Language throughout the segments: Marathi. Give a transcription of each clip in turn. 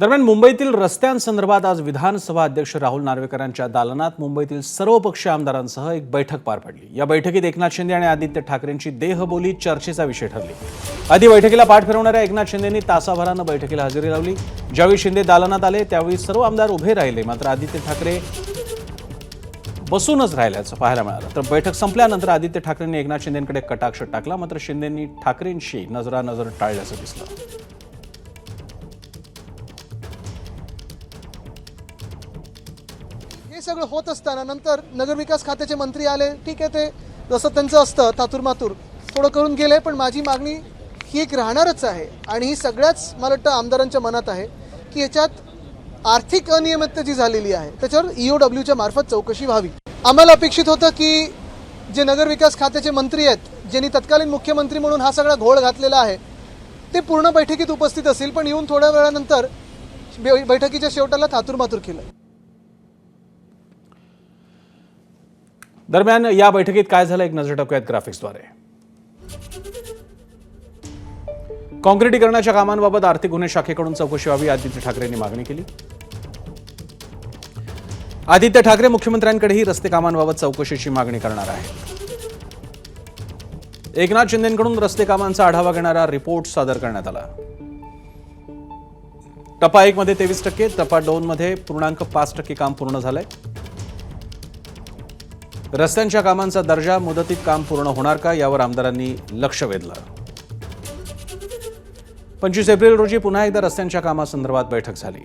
दरम्यान मुंबईतील रस्त्यांसंदर्भात आज विधानसभा अध्यक्ष राहुल नार्वेकरांच्या दालनात मुंबईतील सर्वपक्षीय आमदारांसह एक बैठक पार पडली। या बैठकीत एकनाथ शिंदे आणि आदित्य ठाकरेंची देहबोली चर्चेचा विषय ठरली। आधी बैठकीला पाठ फिरवणाऱ्या एकनाथ शिंदेंनी तासाभरानं बैठकीला हजेरी लावली। ज्यावेळी शिंदे दालनात आले त्यावेळी सर्व आमदार उभे राहिले, मात्र आदित्य ठाकरे बसूनच राहिल्याचं पाहायला मिळालं। तर बैठक संपल्यानंतर आदित्य ठाकरेंनी एकनाथ शिंदेंकडे कटाक्ष टाकला, मात्र शिंदेंनी ठाकरेंशी नजरानजर टाळल्याचं दिसलं। हे सगळं होत असताना नंतर नगरविकास खात्याचे मंत्री आले। ठीक आहे, ते जसं त्यांचं असतं तातूरमातूर थोडं करून गेले, पण माझी मागणी ही एक राहणारच आहे आणि ही सगळ्याच मला वाटतं आमदारांच्या मनात आहे की याच्यात आर्थिक अनियमितता जी झालेली आहे त्याच्यावर EOWच्या मार्फत चौकशी व्हावी। आम्हाला अपेक्षित होतं की जे नगरविकास खात्याचे मंत्री आहेत, ज्यांनी तत्कालीन मुख्यमंत्री म्हणून हा सगळा घोळ घातलेला आहे, ते पूर्ण बैठकीत उपस्थित असतील, पण येऊन थोड्या वेळानंतर बैठकीच्या शेवटाला तातूरमातूर केलं। दरम्यान या बैठकीत काय झालं एक नजर टाकूयात ग्राफिक्सद्वारे। काँक्रिटीकरणाच्या कामांबाबत आर्थिक गुन्हे शाखेकडून चौकशी व्हावी, आदित्य ठाकरेंनी मागणी केली। आदित्य ठाकरे मुख्यमंत्र्यांकडेही रस्ते कामांबाबत चौकशीची मागणी करणार आहेत। एकनाथ शिंदेंकडून रस्ते कामांचा आढावा घेणारा रिपोर्ट सादर करण्यात आला। टप्पा 1 मध्ये 23%, टप्पा 2 मध्ये 0.5% काम पूर्ण झालंय। रस्त्यांच्या कामांचा दर्जा, मुदतीत काम पूर्ण होणार का, यावर आमदारांनी लक्ष वेधलं। 25 एप्रिल रोजी पुन्हा एकदा रस्त्यांच्या कामासंदर्भात बैठक झाली।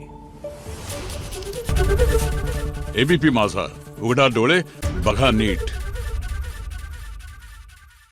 एबीपी माझा, उघडा डोळे बघा नीट।